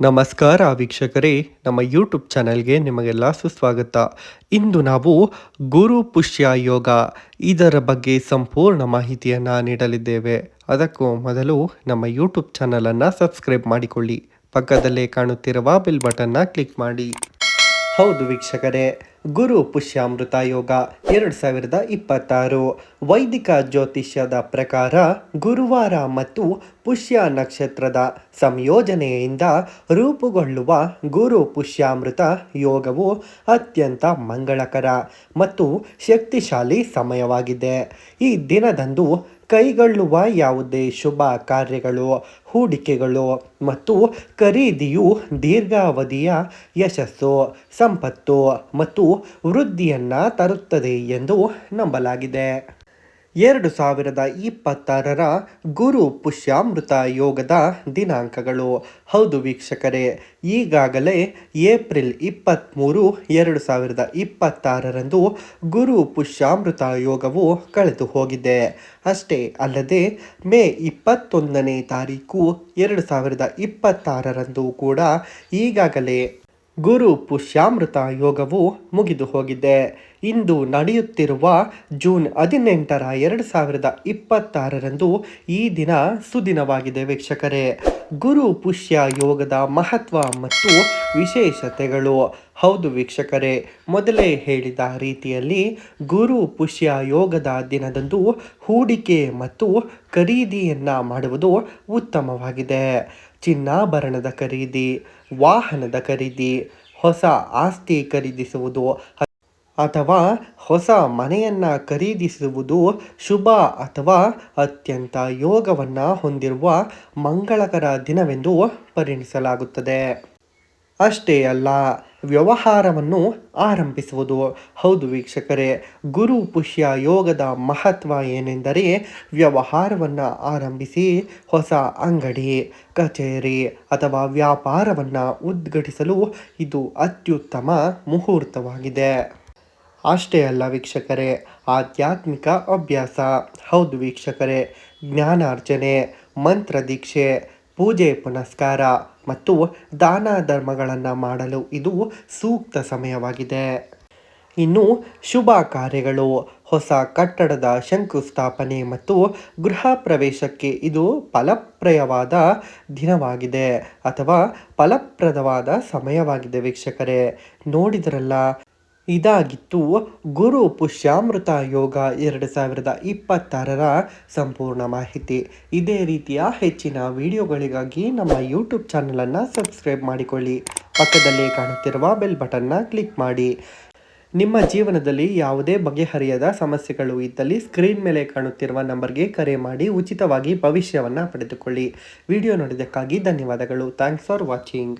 ನಮಸ್ಕಾರ ವೀಕ್ಷಕರೇ, ನಮ್ಮ ಯೂಟ್ಯೂಬ್ ಚಾನೆಲ್ಗೆ ನಿಮಗೆಲ್ಲ ಸುಸ್ವಾಗತ. ಇಂದು ನಾವು ಗುರು ಪುಷ್ಯ ಯೋಗ ಇದರ ಬಗ್ಗೆ ಸಂಪೂರ್ಣ ಮಾಹಿತಿಯನ್ನು ನೀಡಲಿದ್ದೇವೆ. ಅದಕ್ಕೂ ಮೊದಲು ನಮ್ಮ ಯೂಟ್ಯೂಬ್ ಚಾನಲನ್ನು ಸಬ್ಸ್ಕ್ರೈಬ್ ಮಾಡಿಕೊಳ್ಳಿ. ಪಕ್ಕದಲ್ಲೇ ಕಾಣುತ್ತಿರುವ ಬೆಲ್ ಬಟನ್ನ ಕ್ಲಿಕ್ ಮಾಡಿ. ಹೌದು ವೀಕ್ಷಕರೇ, ಗುರು ಪುಷ್ಯಾಮೃತ ಯೋಗ 2026 ವೈದಿಕ ಜ್ಯೋತಿಷ್ಯದ ಪ್ರಕಾರ ಗುರುವಾರ ಮತ್ತು ಪುಷ್ಯ ನಕ್ಷತ್ರದ ಸಂಯೋಜನೆಯಿಂದ ರೂಪುಗೊಳ್ಳುವ ಗುರು ಪುಷ್ಯಾಮೃತ ಯೋಗವು ಅತ್ಯಂತ ಮಂಗಳಕರ ಮತ್ತು ಶಕ್ತಿಶಾಲಿ ಸಮಯವಾಗಿದೆ. ಈ ದಿನದಂದು ಕೈಗೊಳ್ಳುವ ಯಾವುದೇ ಶುಭ ಕಾರ್ಯಗಳು, ಹೂಡಿಕೆಗಳು ಮತ್ತು ಖರೀದಿಯು ದೀರ್ಘಾವಧಿಯ ಯಶಸ್ಸು, ಸಂಪತ್ತು ಮತ್ತು ವೃದ್ಧಿಯನ್ನು ತರುತ್ತದೆ ಎಂದು ನಂಬಲಾಗಿದೆ. 2026 ಗುರು ಪುಷ್ಯಾಮೃತ ಯೋಗದ ದಿನಾಂಕಗಳು. ಹೌದು ವೀಕ್ಷಕರೇ, ಈಗಾಗಲೇ ಏಪ್ರಿಲ್ 23, 2026 ಗುರು ಪುಷ್ಯಾಮೃತ ಯೋಗವು ಕಳೆದು ಹೋಗಿದೆ. ಅಷ್ಟೇ ಅಲ್ಲದೆ ಮೇ 21ನೇ ತಾರೀಕು 2026 ಕೂಡ ಈಗಾಗಲೇ ಗುರು ಪುಷ್ಯಾಮೃತ ಯೋಗವು ಮುಗಿದು ಹೋಗಿದೆ. ಇಂದು ನಡೆಯುತ್ತಿರುವ ಜೂನ್ 18, 2026 ಈ ದಿನ ಸುದಿನವಾಗಿದೆ ವೀಕ್ಷಕರೇ. ಗುರು ಪುಷ್ಯ ಯೋಗದ ಮಹತ್ವ ಮತ್ತು ವಿಶೇಷತೆಗಳು. ಹೌದು ವೀಕ್ಷಕರೇ, ಮೊದಲೇ ಹೇಳಿದ ರೀತಿಯಲ್ಲಿ ಗುರು ಪುಷ್ಯ ಯೋಗದ ದಿನದಂದು ಹೂಡಿಕೆ ಮತ್ತು ಖರೀದಿಯನ್ನು ಮಾಡುವುದು ಉತ್ತಮವಾಗಿದೆ. ಚಿನ್ನಾಭರಣದ ಖರೀದಿ, ವಾಹನದ ಖರೀದಿ, ಹೊಸ ಆಸ್ತಿ ಖರೀದಿಸುವುದು ಅಥವಾ ಹೊಸ ಮನೆಯನ್ನು ಖರೀದಿಸುವುದು ಶುಭ ಅಥವಾ ಅತ್ಯಂತ ಯೋಗವನ್ನು ಹೊಂದಿರುವ ಮಂಗಳಕರ ದಿನವೆಂದು ಪರಿಗಣಿಸಲಾಗುತ್ತದೆ. ಅಷ್ಟೇ ಅಲ್ಲ, ವ್ಯವಹಾರವನ್ನು ಆರಂಭಿಸುವುದು. ಹೌದು ವೀಕ್ಷಕರೇ, ಗುರು ಪುಷ್ಯ ಯೋಗದ ಮಹತ್ವ ಏನೆಂದರೆ ವ್ಯವಹಾರವನ್ನು ಆರಂಭಿಸಿ ಹೊಸ ಅಂಗಡಿ, ಕಚೇರಿ ಅಥವಾ ವ್ಯಾಪಾರವನ್ನು ಉದ್ಘಾಟಿಸಲು ಇದು ಅತ್ಯುತ್ತಮ ಮುಹೂರ್ತವಾಗಿದೆ. ಅಷ್ಟೇ ಅಲ್ಲ ವೀಕ್ಷಕರೇ, ಆಧ್ಯಾತ್ಮಿಕ ಅಭ್ಯಾಸ. ಹೌದು ವೀಕ್ಷಕರೇ, ಜ್ಞಾನಾರ್ಜನೆ, ಮಂತ್ರ ದೀಕ್ಷೆ, ಪೂಜೆ ಪುನಸ್ಕಾರ ಮತ್ತು ದಾನ ಧರ್ಮಗಳನ್ನು ಮಾಡಲು ಇದು ಸೂಕ್ತ ಸಮಯವಾಗಿದೆ. ಇನ್ನು ಶುಭ ಕಾರ್ಯಗಳು, ಹೊಸ ಕಟ್ಟಡದ ಶಂಕುಸ್ಥಾಪನೆ ಮತ್ತು ಗೃಹ ಪ್ರವೇಶಕ್ಕೆ ಇದು ಫಲಪ್ರದವಾದ ದಿನವಾಗಿದೆ ಅಥವಾ ಫಲಪ್ರದವಾದ ಸಮಯವಾಗಿದೆ ವೀಕ್ಷಕರೇ. ನೋಡಿದ್ರಲ್ಲ, ಇದಾಗಿತ್ತು ಗುರು ಪುಷ್ಯಾಮೃತ ಯೋಗ 2026 ಸಂಪೂರ್ಣ ಮಾಹಿತಿ. ಇದೇ ರೀತಿಯ ಹೆಚ್ಚಿನ ವಿಡಿಯೋಗಳಿಗಾಗಿ ನಮ್ಮ ಯೂಟ್ಯೂಬ್ ಚಾನಲನ್ನು ಸಬ್ಸ್ಕ್ರೈಬ್ ಮಾಡಿಕೊಳ್ಳಿ. ಪಕ್ಕದಲ್ಲೇ ಕಾಣುತ್ತಿರುವ ಬೆಲ್ ಬಟನ್ನ ಕ್ಲಿಕ್ ಮಾಡಿ. ನಿಮ್ಮ ಜೀವನದಲ್ಲಿ ಯಾವುದೇ ಬಗೆಹರಿಯದ ಸಮಸ್ಯೆಗಳು ಇದ್ದಲ್ಲಿ ಸ್ಕ್ರೀನ್ ಮೇಲೆ ಕಾಣುತ್ತಿರುವ ನಂಬರ್ಗೆ ಕರೆ ಮಾಡಿ ಉಚಿತವಾಗಿ ಭವಿಷ್ಯವನ್ನು ಪಡೆದುಕೊಳ್ಳಿ. ವಿಡಿಯೋ ನೋಡಿದ್ದಕ್ಕಾಗಿ ಧನ್ಯವಾದಗಳು. Thanks for watching.